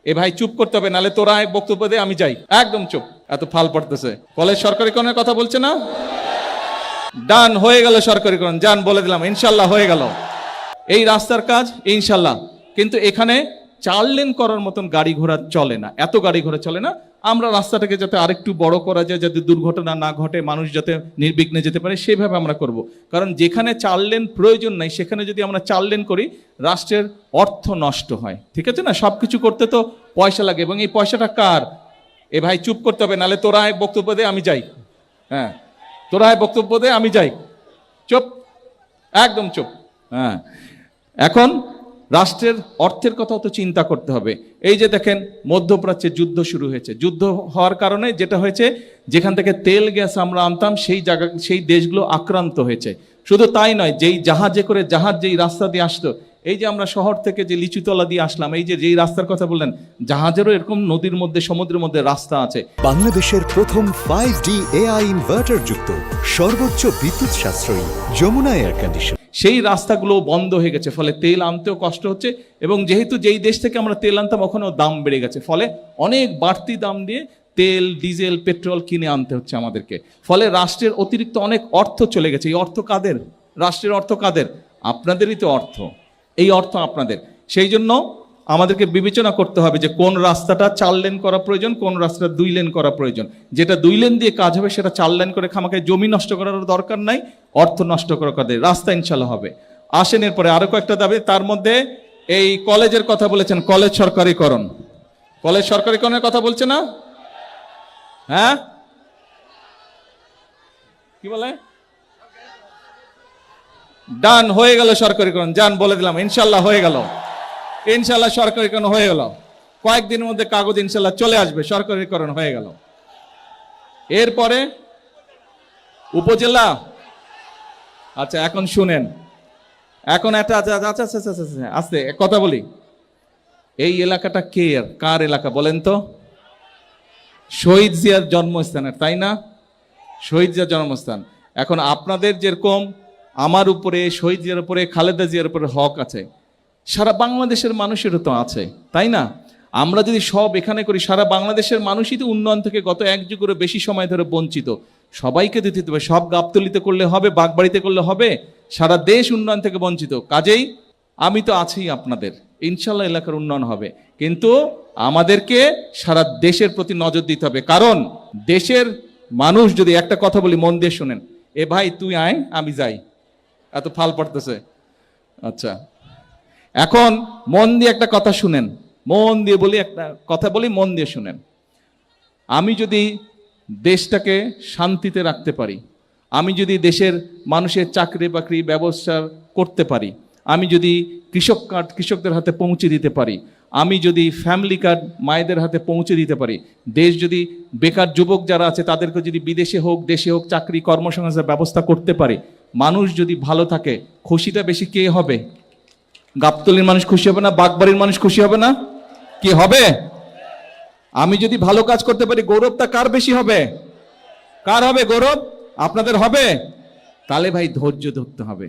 এ ভাই চুপ করতে হবে, নালে তোরা বক্তব্য দে, আমি যাই। একদম চুপ, এত ফাল পড়তেছে। কলেজ সরকারিকরণের কথা বলছে না? ডান হয়ে গেল সরকারিকরণ, যান বলে দিলাম, ইনশাল্লাহ হয়ে গেল এই রাস্তার কাজ ইনশাল্লাহ। কিন্তু এখানে 4 লেন করার মতন গাড়ি ঘোড়া চলে না, এত গাড়ি ঘোড়া চলে না। আমরা রাস্তাটাকে যাতে আরেকটু বড় করা যায়, যাতে দুর্ঘটনা না ঘটে, মানুষ যাতে নির্বিঘ্নে যেতে পারে, সেভাবে আমরা করব। কারণ যেখানে 4 লেন প্রয়োজন নাই, সেখানে যদি আমরা 4 লেন করি, রাষ্ট্রের অর্থ নষ্ট হয়। ঠিক আছে না? সবকিছু করতে তো পয়সা লাগে, এবং এই পয়সাটা কার? এ ভাই চুপ করতে হবে, নালে তোরা বক্তব্য দে, আমি যাই। হ্যাঁ, তোরা বক্তব্য দে, আমি যাই। চুপ, একদম চুপ। হ্যাঁ, এখন রাষ্ট্রের অর্থের কথাও তো চিন্তা করতে হবে। এই যে দেখেন, মধ্যপ্রাচ্যে যুদ্ধ শুরু হয়েছে। যুদ্ধ হওয়ার কারণে যেটা হয়েছে, যেখান থেকে তেল গ্যাস আমরা আনতাম, সেই দেশগুলো আক্রান্ত হয়েছে। শুধু তাই নয়, যেই জাহাজে করে যেই রাস্তা দিয়ে আসতো, এই যে আমরা শহর থেকে যে লিচুতলা দিয়ে আসলাম, এই যে যেই রাস্তার কথা বললেন, জাহাজেরও এরকম নদীর মধ্যে, সমুদ্রের মধ্যে রাস্তা আছে। বাংলাদেশের প্রথম 5D AI ইনভার্টার যুক্ত সর্বোচ্চ বিদ্যুৎ সাশ্রয়ী যমুনা এয়ার কন্ডিশন, সেই রাস্তাগুলো বন্ধ হয়ে গেছে, ফলে তেল আনতেও কষ্ট হচ্ছে। এবং যেহেতু যেই দেশ থেকে আমরা তেল আনতাম, ওখানেও দাম বেড়ে গেছে, ফলে অনেক বাড়তি দাম দিয়ে তেল, ডিজেল, পেট্রোল কিনে আনতে হচ্ছে আমাদেরকে। ফলে রাষ্ট্রের অতিরিক্ত অনেক অর্থ চলে গেছে। এই অর্থ কাদের? রাষ্ট্রের অর্থ কাদের? আপনাদেরই তো অর্থ, এই অর্থ আপনাদের। সেই জন্য আমাদেরকে বিবেচনা করতে হবে যে কোন রাস্তাটা 4 লেন করা প্রয়োজন, কোন রাস্তাটা 2 লেন করা প্রয়োজন। যেটা 2 লেন দিয়ে কাজ হবে, সেটা 4 লেন করে খামাকে জমি নষ্ট করার দরকার নাই, অর্থ নষ্ট করার কাজে রাস্তা ইনশাল্লাহ হবে। আসেন, এরপরে আরো কয়েকটা দাবি। তার মধ্যে এই কলেজের কথা বলেছেন, কলেজ সরকারিকরণ। কলেজ সরকারিকরণের কথা বলছে না? হ্যাঁ, কি বলে? ডান হয়ে গেল সরকারিকরণ, যান বলে দিলাম, ইনশাল্লাহ হয়ে গেল। ইনশাল্লাহ সরকারিকরণ হয়ে গেল, কয়েকদিনের মধ্যে কাগজ ইনশাল্লাহ চলে আসবে, সরকারিকরণ হয়ে গেল। এরপরে উপজেলা। আচ্ছা, এখন শুনেন, এখন একটা আস্তে কথা বলি। এই এলাকাটা কার এলাকা বলেন তো? শহীদ জিয়ার জন্মস্থানের, তাই না? শহীদ জিয়ার জন্মস্থান। এখন আপনাদের যেরকম আমার উপরে, শহীদ জিয়ার উপরে, খালেদা জিয়ার উপরে হক আছে, সারা বাংলাদেশের মানুষেরও তো আছে, তাই না? আমরা যদি সব এখানে করি, সারা বাংলাদেশের মানুষই তো উন্নয়ন থেকে গত 1 যুগেরও বেশি সময় ধরে বঞ্চিত। সবাইকে দিতে হবে, সব গাবতলিতে করলে হবে, বাগবাড়িতে করলে হবে? সারা দেশ উন্নয়ন থেকে বঞ্চিত। কাজেই আমি তো আছি আপনাদের, ইনশাল্লাহ এলাকার উন্নয়ন হবে। কিন্তু আমাদেরকে সারা দেশের প্রতি নজর দিতে হবে। কারণ দেশের মানুষ, যদি একটা কথা বলি, মন দিয়ে শুনেন। এ ভাই তুই আয়, আমি যাই, এত ফাল পড়তেছে। আচ্ছা, এখন মন দিয়ে একটা কথা শুনেন, মন দিয়ে বলি, একটা কথা বলি, মন দিয়ে শুনেন। আমি যদি দেশটাকে শান্তিতে রাখতে পারি, আমি যদি দেশের মানুষের চাকরি বাকরি ব্যবস্থা করতে পারি, আমি যদি কৃষক কার্ড কৃষকদের হাতে পৌঁছে দিতে পারি, আমি যদি ফ্যামিলি কার্ড মায়েদের হাতে পৌঁছে দিতে পারি, দেশ যদি বেকার যুবক যারা আছে তাদেরকে যদি বিদেশে হোক দেশে হোক চাকরি কর্মসংস্থানের ব্যবস্থা করতে পারি, মানুষ যদি ভালো থাকে, খুশিটা বেশি কে হবে? গাবতলীর মানুষ খুশি হবে না? বাগবাড়ির মানুষ খুশি হবে না? কি হবে? আমি যদি ভালো কাজ করতে পারি, গৌরবটা কার বেশি হবে? কার হবে গৌরব? আপনাদের হবে? তাহলে ভাই ধৈর্য ধরতে হবে।